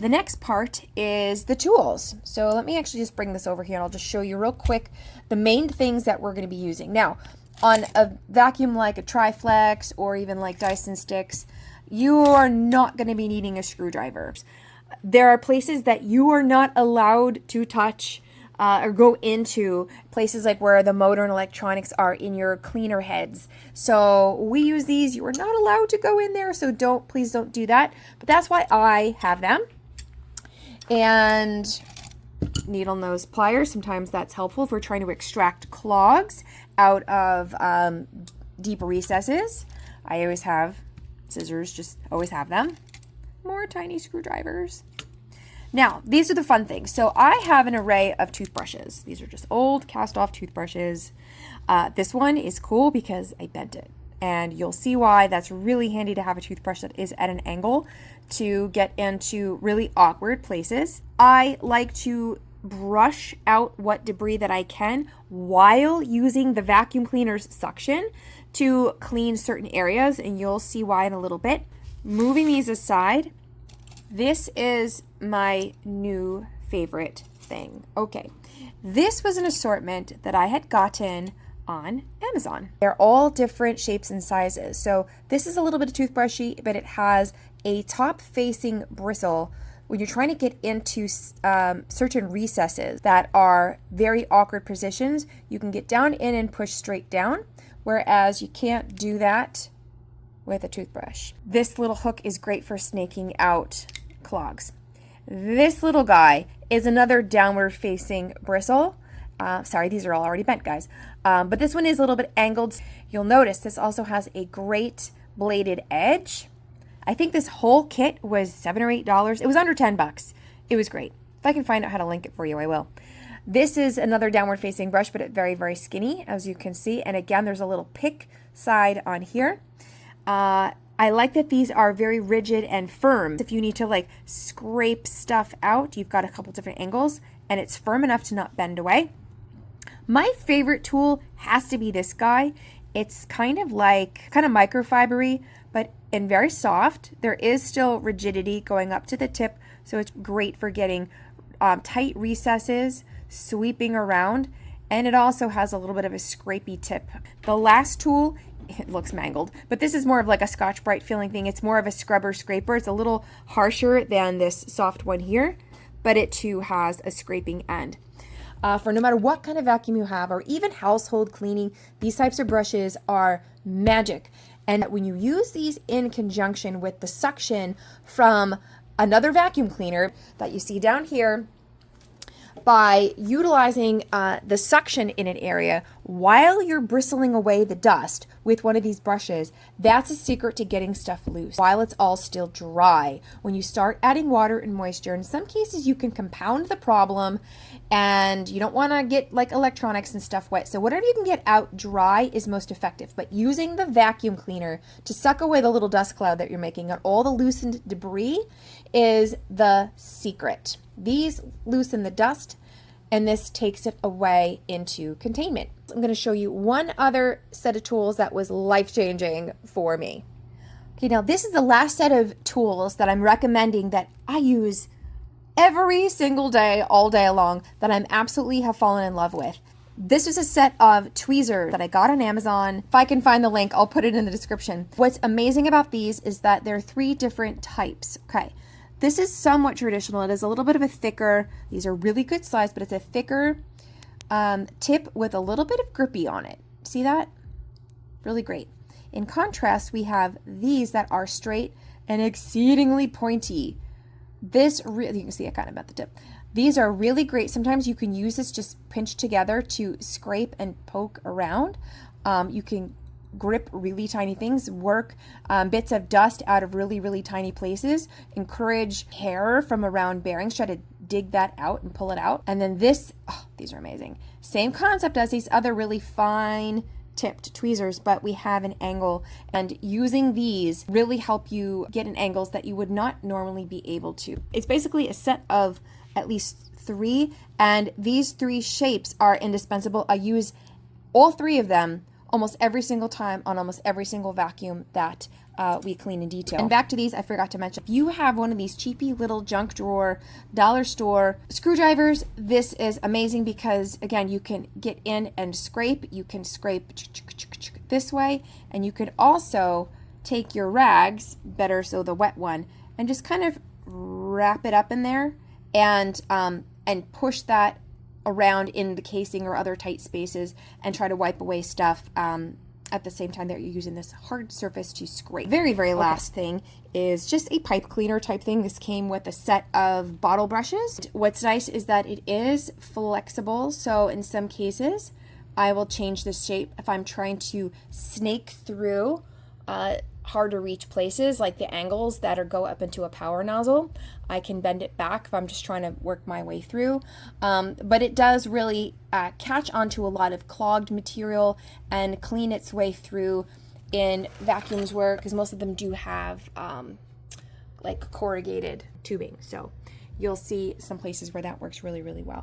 The next part is the tools. So let me actually just bring this over here and I'll just show you real quick the main things that we're going to be using. Now, on a vacuum like a Triflex or even like Dyson sticks, you are not going to be needing a screwdriver. There are places that you are not allowed to touch or go into, places like where the motor and electronics are in your cleaner heads. So we use these. You are not allowed to go in there, so please don't do that. But that's why I have them. And needle nose pliers, sometimes that's helpful if we're trying to extract clogs out of deep recesses. I always have scissors, just always have them. More tiny screwdrivers. Now, these are the fun things. So I have an array of toothbrushes. These are just old cast off toothbrushes. This one is cool because I bent it. And you'll see why that's really handy to have a toothbrush that is at an angle to get into really awkward places. I like to brush out what debris that I can while using the vacuum cleaner's suction to clean certain areas, and you'll see why in a little bit. Moving these aside, this is my new favorite thing. Okay, this was an assortment that I had gotten on Amazon. They're all different shapes and sizes. So this is a little bit of toothbrushy, but it has a top facing bristle when you're trying to get into certain recesses that are very awkward positions. You can get down in and push straight down, whereas you can't do that with a toothbrush. This little hook is great for snaking out clogs. This little guy is another downward facing bristle. Sorry, these are all already bent, guys. But this one is a little bit angled. You'll notice this also has a great bladed edge. I think this whole kit was $7 or $8. It was under $10. It was great. If I can find out how to link it for you, I will. This is another downward facing brush, but it's very, very skinny, as you can see. And again, there's a little pick side on here. I like that these are very rigid and firm. If you need to like scrape stuff out, you've got a couple different angles and it's firm enough to not bend away. My favorite tool has to be this guy. It's kind of microfibery, but and very soft. There is still rigidity going up to the tip, so it's great for getting tight recesses, sweeping around, and it also has a little bit of a scrapey tip. The last tool, it looks mangled, but this is more of like a Scotch-Brite feeling thing. It's more of a scrubber scraper. It's a little harsher than this soft one here, but it too has a scraping end. For no matter what kind of vacuum you have, or even household cleaning, these types of brushes are magic. And when you use these in conjunction with the suction from another vacuum cleaner that you see down here, by utilizing the suction in an area while you're bristling away the dust with one of these brushes, that's a secret to getting stuff loose while it's all still dry. When you start adding water and moisture, in some cases you can compound the problem and you don't want to get like electronics and stuff wet. So whatever you can get out dry is most effective. But using the vacuum cleaner to suck away the little dust cloud that you're making and all the loosened debris is the secret. These loosen the dust, and this takes it away into containment. I'm going to show you one other set of tools that was life-changing for me. Okay, now this is the last set of tools that I'm recommending that I use every single day, all day long, that I'm absolutely have fallen in love with. This is a set of tweezers that I got on Amazon. If I can find the link, I'll put it in the description. What's amazing about these is that there are 3 different types. Okay. This is somewhat traditional. It is a little bit of a thicker, these are really good size, but it's a thicker tip with a little bit of grippy on it. See that? Really great. In contrast, we have these that are straight and exceedingly pointy. This really, you can see I kind of bent the tip. These are really great. Sometimes you can use this just pinched together to scrape and poke around. You can grip really tiny things, work bits of dust out of really, really tiny places, encourage hair from around bearings, try to dig that out and pull it out. And then this, these are amazing. Same concept as these other really fine tipped tweezers, but we have an angle, and using these really help you get in angles that you would not normally be able to. It's basically a set of at least 3, and these 3 shapes are indispensable. I use all 3 of them almost every single time on almost every single vacuum that we clean in detail. And back to these, I forgot to mention, if you have one of these cheapy little junk drawer, dollar store screwdrivers, this is amazing because, again, you can get in and scrape. You can scrape this way, and you could also take your rags, better so the wet one, and just kind of wrap it up in there and push that around in the casing or other tight spaces and try to wipe away stuff at the same time that you're using this hard surface to scrape. Very last thing is just a pipe cleaner type thing. This came with a set of bottle brushes. What's nice is that it is flexible, so in some cases I will change the shape if I'm trying to snake through hard to reach places like the angles that go up into a power nozzle. I can bend it back if I'm just trying to work my way through. But it does really catch onto a lot of clogged material and clean its way through in vacuums where, because most of them do have like corrugated tubing. So you'll see some places where that works really well.